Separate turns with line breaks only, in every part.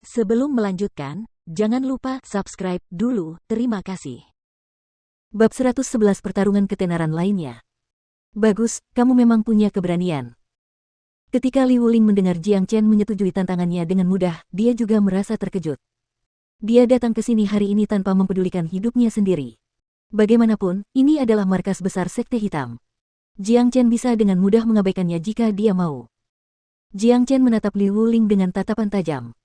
Sebelum melanjutkan, jangan lupa subscribe dulu, terima kasih.
Bab 111 Pertarungan Ketenaran lainnya. Bagus, kamu memang punya keberanian. Ketika Liu Ling mendengar Jiang Chen menyetujui tantangannya dengan mudah, dia juga merasa terkejut. Dia datang ke sini hari ini tanpa mempedulikan hidupnya sendiri. Bagaimanapun, ini adalah markas besar Sekte Hitam. Jiang Chen bisa dengan mudah mengabaikannya jika dia mau. Jiang Chen menatap Liu Ling dengan tatapan tajam.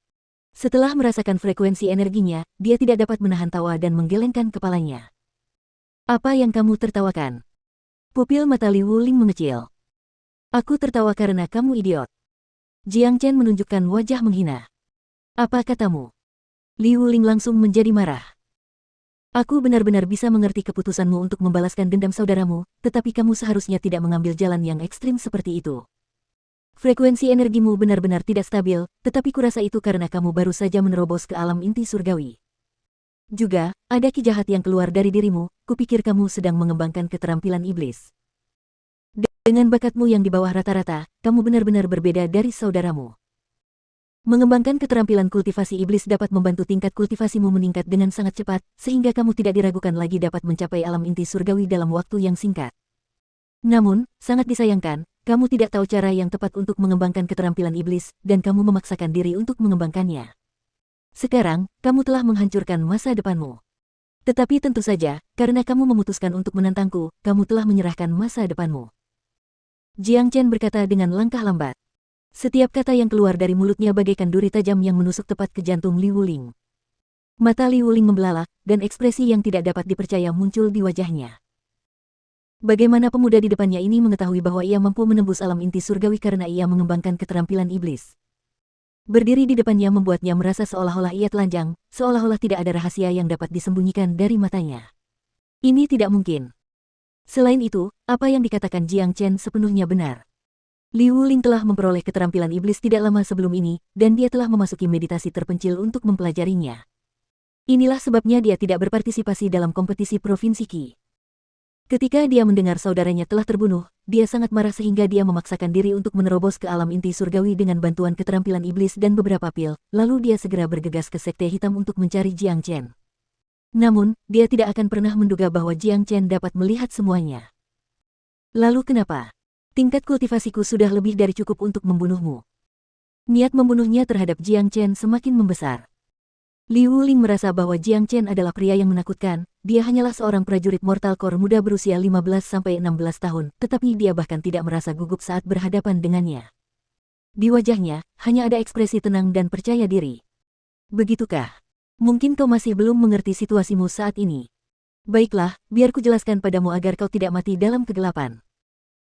Setelah merasakan frekuensi energinya, dia tidak dapat menahan tawa dan menggelengkan kepalanya. Apa yang kamu tertawakan? Pupil mata Liu Ling mengecil. Aku tertawa karena kamu idiot. Jiang Chen menunjukkan wajah menghina. Apa katamu? Liu Ling langsung menjadi marah. Aku benar-benar bisa mengerti keputusanmu untuk membalaskan dendam saudaramu, tetapi kamu seharusnya tidak mengambil jalan yang ekstrim seperti itu. Frekuensi energimu benar-benar tidak stabil, tetapi kurasa itu karena kamu baru saja menerobos ke alam inti surgawi. Juga, ada ki jahat yang keluar dari dirimu, kupikir kamu sedang mengembangkan keterampilan iblis. Dengan bakatmu yang di bawah rata-rata, kamu benar-benar berbeda dari saudaramu. Mengembangkan keterampilan kultivasi iblis dapat membantu tingkat kultivasimu meningkat dengan sangat cepat, sehingga kamu tidak diragukan lagi dapat mencapai alam inti surgawi dalam waktu yang singkat. Namun, sangat disayangkan, kamu tidak tahu cara yang tepat untuk mengembangkan keterampilan iblis, dan kamu memaksakan diri untuk mengembangkannya. Sekarang, kamu telah menghancurkan masa depanmu. Tetapi tentu saja, karena kamu memutuskan untuk menantangku, kamu telah menyerahkan masa depanmu. Jiang Chen berkata dengan langkah lambat. Setiap kata yang keluar dari mulutnya bagaikan duri tajam yang menusuk tepat ke jantung Liu Ling. Mata Liu Ling membelalak, dan ekspresi yang tidak dapat dipercaya muncul di wajahnya. Bagaimana pemuda di depannya ini mengetahui bahwa ia mampu menembus alam inti surgawi karena ia mengembangkan keterampilan iblis? Berdiri di depannya membuatnya merasa seolah-olah ia telanjang, seolah-olah tidak ada rahasia yang dapat disembunyikan dari matanya. Ini tidak mungkin. Selain itu, apa yang dikatakan Jiang Chen sepenuhnya benar. Liu Ling telah memperoleh keterampilan iblis tidak lama sebelum ini, dan dia telah memasuki meditasi terpencil untuk mempelajarinya. Inilah sebabnya dia tidak berpartisipasi dalam kompetisi Provinsi Qi. Ketika dia mendengar saudaranya telah terbunuh, dia sangat marah sehingga dia memaksakan diri untuk menerobos ke alam inti surgawi dengan bantuan keterampilan iblis dan beberapa pil, lalu dia segera bergegas ke Sekte Hitam untuk mencari Jiang Chen. Namun, dia tidak akan pernah menduga bahwa Jiang Chen dapat melihat semuanya. Lalu kenapa? Tingkat kultivasiku sudah lebih dari cukup untuk membunuhmu. Niat membunuhnya terhadap Jiang Chen semakin membesar. Liu Ling merasa bahwa Jiang Chen adalah pria yang menakutkan, dia hanyalah seorang prajurit Mortal Core muda berusia 15-16 tahun, tetapi dia bahkan tidak merasa gugup saat berhadapan dengannya. Di wajahnya, hanya ada ekspresi tenang dan percaya diri. Begitukah? Mungkin kau masih belum mengerti situasimu saat ini. Baiklah, biar ku jelaskan padamu agar kau tidak mati dalam kegelapan.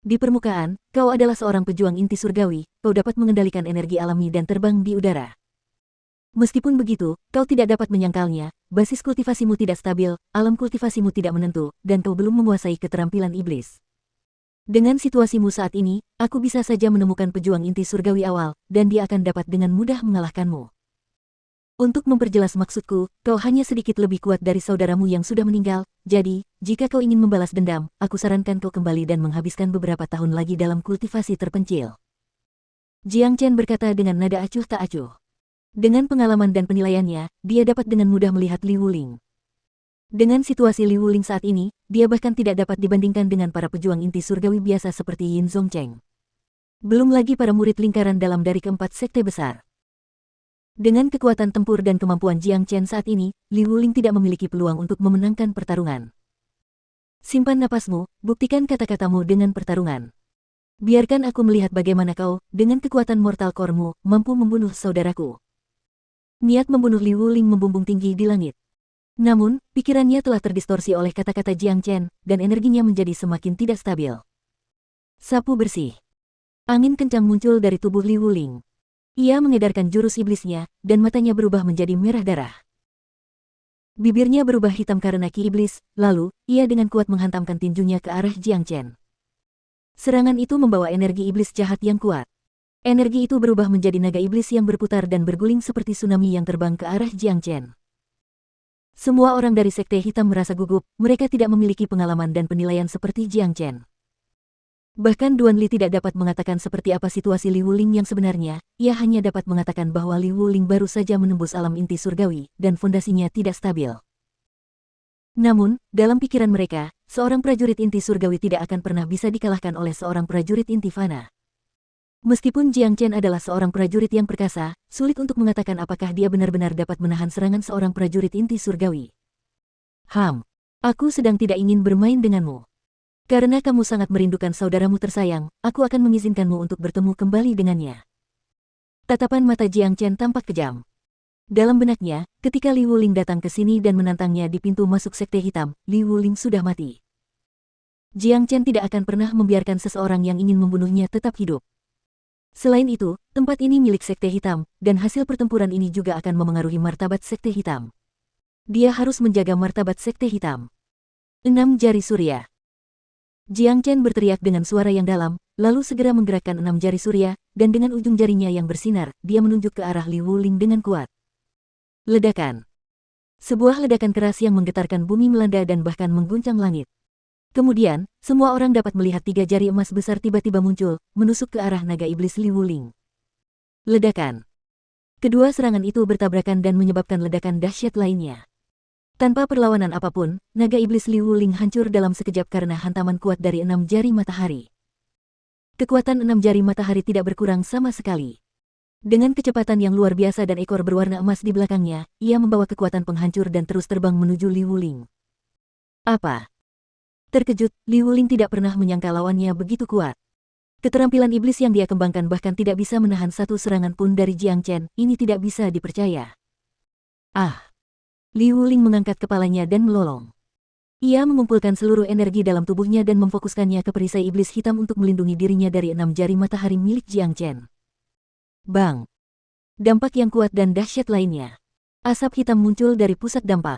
Di permukaan, kau adalah seorang pejuang inti surgawi, kau dapat mengendalikan energi alami dan terbang di udara. Meskipun begitu, kau tidak dapat menyangkalnya, basis kultivasimu tidak stabil, alam kultivasimu tidak menentu, dan kau belum menguasai keterampilan iblis. Dengan situasimu saat ini, aku bisa saja menemukan pejuang inti surgawi awal, dan dia akan dapat dengan mudah mengalahkanmu. Untuk memperjelas maksudku, kau hanya sedikit lebih kuat dari saudaramu yang sudah meninggal, jadi, jika kau ingin membalas dendam, aku sarankan kau kembali dan menghabiskan beberapa tahun lagi dalam kultivasi terpencil. Jiang Chen berkata dengan nada acuh tak acuh. Dengan pengalaman dan penilaiannya, dia dapat dengan mudah melihat Liu Ling. Dengan situasi Liu Ling saat ini, dia bahkan tidak dapat dibandingkan dengan para pejuang inti surgawi biasa seperti Yin Zongcheng. Belum lagi para murid lingkaran dalam dari keempat sekte besar. Dengan kekuatan tempur dan kemampuan Jiang Chen saat ini, Liu Ling tidak memiliki peluang untuk memenangkan pertarungan. Simpan napasmu, buktikan kata-katamu dengan pertarungan. Biarkan aku melihat bagaimana kau, dengan kekuatan Mortal Core-mu, mampu membunuh saudaraku. Niat membunuh Liu Ling membumbung tinggi di langit. Namun, pikirannya telah terdistorsi oleh kata-kata Jiang Chen, dan energinya menjadi semakin tidak stabil. Sapu bersih. Angin kencang muncul dari tubuh Liu Ling. Ia mengedarkan jurus iblisnya, dan matanya berubah menjadi merah darah. Bibirnya berubah hitam karena ki iblis, lalu, ia dengan kuat menghantamkan tinjunya ke arah Jiang Chen. Serangan itu membawa energi iblis jahat yang kuat. Energi itu berubah menjadi naga iblis yang berputar dan berguling seperti tsunami yang terbang ke arah Jiang Chen. Semua orang dari Sekte Hitam merasa gugup, mereka tidak memiliki pengalaman dan penilaian seperti Jiang Chen. Bahkan Duan Li tidak dapat mengatakan seperti apa situasi Li Wuling yang sebenarnya, ia hanya dapat mengatakan bahwa Li Wuling baru saja menembus alam inti surgawi, dan fondasinya tidak stabil. Namun, dalam pikiran mereka, seorang prajurit inti surgawi tidak akan pernah bisa dikalahkan oleh seorang prajurit inti fana. Meskipun Jiang Chen adalah seorang prajurit yang perkasa, sulit untuk mengatakan apakah dia benar-benar dapat menahan serangan seorang prajurit inti surgawi. Aku sedang tidak ingin bermain denganmu. Karena kamu sangat merindukan saudaramu tersayang, aku akan mengizinkanmu untuk bertemu kembali dengannya. Tatapan mata Jiang Chen tampak kejam. Dalam benaknya, ketika Li Wuling datang ke sini dan menantangnya di pintu masuk Sekte Hitam, Li Wuling sudah mati. Jiang Chen tidak akan pernah membiarkan seseorang yang ingin membunuhnya tetap hidup. Selain itu, tempat ini milik Sekte Hitam, dan hasil pertempuran ini juga akan memengaruhi martabat Sekte Hitam. Dia harus menjaga martabat Sekte Hitam. 6 jari surya. Jiang Chen berteriak dengan suara yang dalam, lalu segera menggerakkan 6 jari surya, dan dengan ujung jarinya yang bersinar, dia menunjuk ke arah Li Wuling dengan kuat. Ledakan. Sebuah ledakan keras yang menggetarkan bumi melanda dan bahkan mengguncang langit. Kemudian, semua orang dapat melihat 3 jari emas besar tiba-tiba muncul, menusuk ke arah naga iblis Li Wuling. Ledakan. Kedua serangan itu bertabrakan dan menyebabkan ledakan dahsyat lainnya. Tanpa perlawanan apapun, naga iblis Li Wuling hancur dalam sekejap karena hantaman kuat dari 6 jari matahari. Kekuatan 6 jari matahari tidak berkurang sama sekali. Dengan kecepatan yang luar biasa dan ekor berwarna emas di belakangnya, ia membawa kekuatan penghancur dan terus terbang menuju Li Wuling. Apa? Terkejut, Li Wuling tidak pernah menyangka lawannya begitu kuat. Keterampilan iblis yang dia kembangkan bahkan tidak bisa menahan satu serangan pun dari Jiang Chen, ini tidak bisa dipercaya. Li Wuling mengangkat kepalanya dan melolong. Ia mengumpulkan seluruh energi dalam tubuhnya dan memfokuskannya ke perisai iblis hitam untuk melindungi dirinya dari 6 jari matahari milik Jiang Chen. Bang! Dampak yang kuat dan dahsyat lainnya. Asap hitam muncul dari pusat dampak.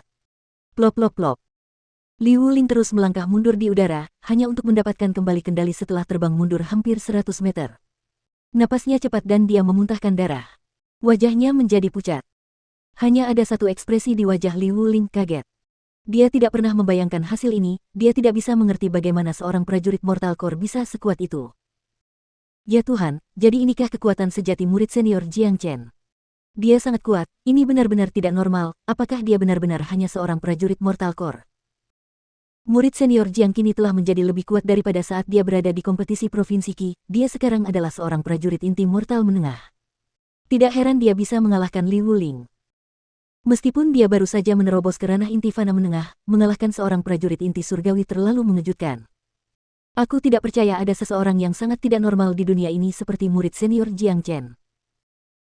Plop plop plop. Li Wuling terus melangkah mundur di udara, hanya untuk mendapatkan kembali kendali setelah terbang mundur hampir 100 meter. Napasnya cepat dan dia memuntahkan darah. Wajahnya menjadi pucat. Hanya ada satu ekspresi di wajah Li Wuling, kaget. Dia tidak pernah membayangkan hasil ini, dia tidak bisa mengerti bagaimana seorang prajurit Mortal Core bisa sekuat itu. Ya Tuhan, jadi inikah kekuatan sejati murid senior Jiang Chen? Dia sangat kuat, ini benar-benar tidak normal, apakah dia benar-benar hanya seorang prajurit Mortal Core? Murid senior Jiang kini telah menjadi lebih kuat daripada saat dia berada di kompetisi Provinsi Qi, dia sekarang adalah seorang prajurit inti mortal menengah. Tidak heran dia bisa mengalahkan Li Wuling. Meskipun dia baru saja menerobos ke ranah inti fana menengah, mengalahkan seorang prajurit inti surgawi terlalu mengejutkan. Aku tidak percaya ada seseorang yang sangat tidak normal di dunia ini seperti murid senior Jiang Chen.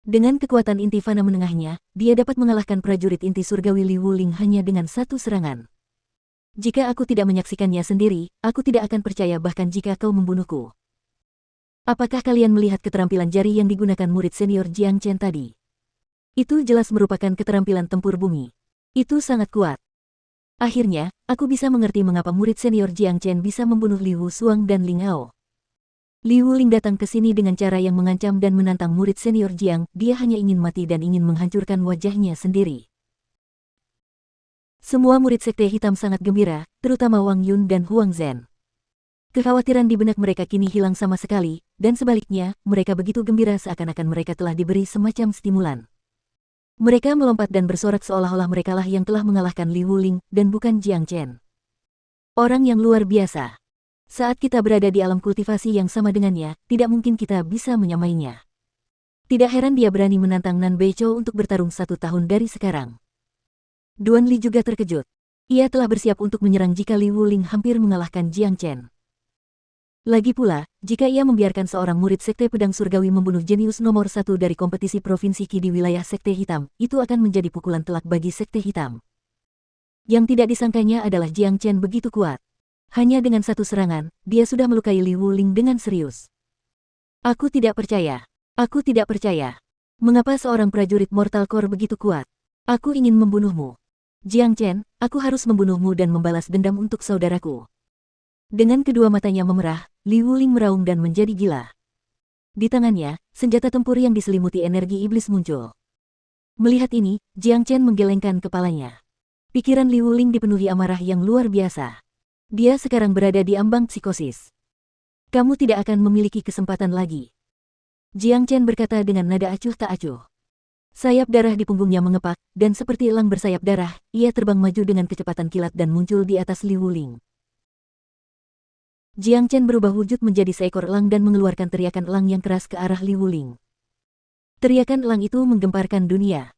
Dengan kekuatan inti fana menengahnya, dia dapat mengalahkan prajurit inti surgawi Li Wuling hanya dengan satu serangan. Jika aku tidak menyaksikannya sendiri, aku tidak akan percaya bahkan jika kau membunuhku. Apakah kalian melihat keterampilan jari yang digunakan murid senior Jiang Chen tadi? Itu jelas merupakan keterampilan tempur bumi. Itu sangat kuat. Akhirnya, aku bisa mengerti mengapa murid senior Jiang Chen bisa membunuh Li Wusuang dan Ling Ao. Li Wuling datang ke sini dengan cara yang mengancam dan menantang murid senior Jiang, dia hanya ingin mati dan ingin menghancurkan wajahnya sendiri. Semua murid Sekte Hitam sangat gembira, terutama Wang Yun dan Huang Zhen. Kekhawatiran di benak mereka kini hilang sama sekali, dan sebaliknya, mereka begitu gembira seakan-akan mereka telah diberi semacam stimulan. Mereka melompat dan bersorak seolah-olah merekalah yang telah mengalahkan Li Wuling, dan bukan Jiang Chen. Orang yang luar biasa. Saat kita berada di alam kultivasi yang sama dengannya, tidak mungkin kita bisa menyamainya. Tidak heran dia berani menantang Nan Beichou untuk bertarung 1 tahun dari sekarang. Duan Li juga terkejut. Ia telah bersiap untuk menyerang jika Li Wuling hampir mengalahkan Jiang Chen. Lagi pula, jika ia membiarkan seorang murid Sekte Pedang Surgawi membunuh jenius nomor 1 dari kompetisi Provinsi Qi di wilayah Sekte Hitam, itu akan menjadi pukulan telak bagi Sekte Hitam. Yang tidak disangkanya adalah Jiang Chen begitu kuat. Hanya dengan satu serangan, dia sudah melukai Li Wuling dengan serius. Aku tidak percaya. Aku tidak percaya. Mengapa seorang prajurit Mortal Core begitu kuat? Aku ingin membunuhmu. Jiang Chen, aku harus membunuhmu dan membalas dendam untuk saudaraku. Dengan kedua matanya memerah, Li Wuling meraung dan menjadi gila. Di tangannya, senjata tempur yang diselimuti energi iblis muncul. Melihat ini, Jiang Chen menggelengkan kepalanya. Pikiran Li Wuling dipenuhi amarah yang luar biasa. Dia sekarang berada di ambang psikosis. Kamu tidak akan memiliki kesempatan lagi. Jiang Chen berkata dengan nada acuh tak acuh. Sayap darah di punggungnya mengepak, dan seperti elang bersayap darah, ia terbang maju dengan kecepatan kilat dan muncul di atas Li Wuling. Jiang Chen berubah wujud menjadi seekor elang dan mengeluarkan teriakan elang yang keras ke arah Li Wuling. Teriakan elang itu menggemparkan dunia.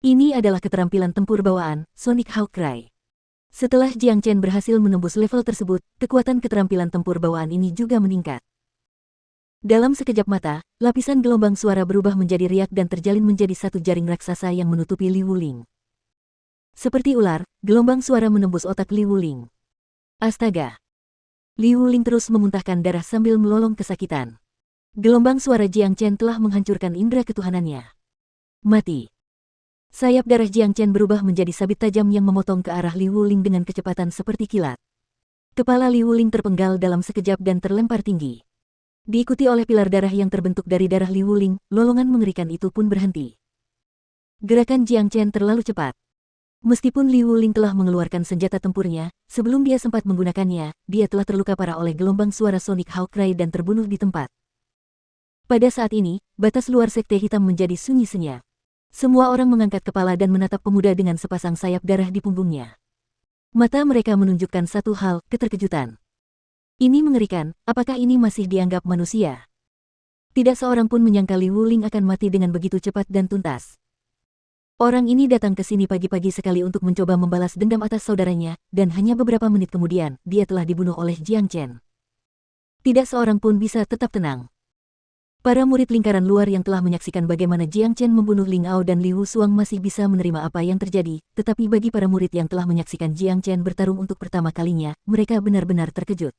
Ini adalah keterampilan tempur bawaan, Sonic Hawk Cry. Setelah Jiang Chen berhasil menembus level tersebut, kekuatan keterampilan tempur bawaan ini juga meningkat. Dalam sekejap mata, lapisan gelombang suara berubah menjadi riak dan terjalin menjadi satu jaring raksasa yang menutupi Li Wuling. Seperti ular, gelombang suara menembus otak Li Wuling. Astaga! Li Wuling terus memuntahkan darah sambil melolong kesakitan. Gelombang suara Jiang Chen telah menghancurkan indera ketuhanannya. Mati! Sayap darah Jiang Chen berubah menjadi sabit tajam yang memotong ke arah Li Wuling dengan kecepatan seperti kilat. Kepala Li Wuling terpenggal dalam sekejap dan terlempar tinggi. Diikuti oleh pilar darah yang terbentuk dari darah Li Wuling, lolongan mengerikan itu pun berhenti. Gerakan Jiang Chen terlalu cepat. Meskipun Li Wuling telah mengeluarkan senjata tempurnya, sebelum dia sempat menggunakannya, dia telah terluka parah oleh gelombang suara Sonic Hawk Cry dan terbunuh di tempat. Pada saat ini, batas luar sekte hitam menjadi sunyi senyap. Semua orang mengangkat kepala dan menatap pemuda dengan sepasang sayap darah di punggungnya. Mata mereka menunjukkan satu hal, keterkejutan. Ini mengerikan, apakah ini masih dianggap manusia? Tidak seorang pun menyangka Li Wuling akan mati dengan begitu cepat dan tuntas. Orang ini datang ke sini pagi-pagi sekali untuk mencoba membalas dendam atas saudaranya, dan hanya beberapa menit kemudian, dia telah dibunuh oleh Jiang Chen. Tidak seorang pun bisa tetap tenang. Para murid lingkaran luar yang telah menyaksikan bagaimana Jiang Chen membunuh Ling Ao dan Liu Suang masih bisa menerima apa yang terjadi, tetapi bagi para murid yang telah menyaksikan Jiang Chen bertarung untuk pertama kalinya, mereka benar-benar terkejut.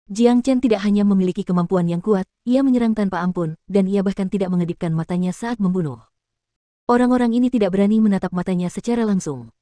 Jiang Chen tidak hanya memiliki kemampuan yang kuat, ia menyerang tanpa ampun, dan ia bahkan tidak mengedipkan matanya saat membunuh. Orang-orang ini tidak berani menatap matanya secara langsung.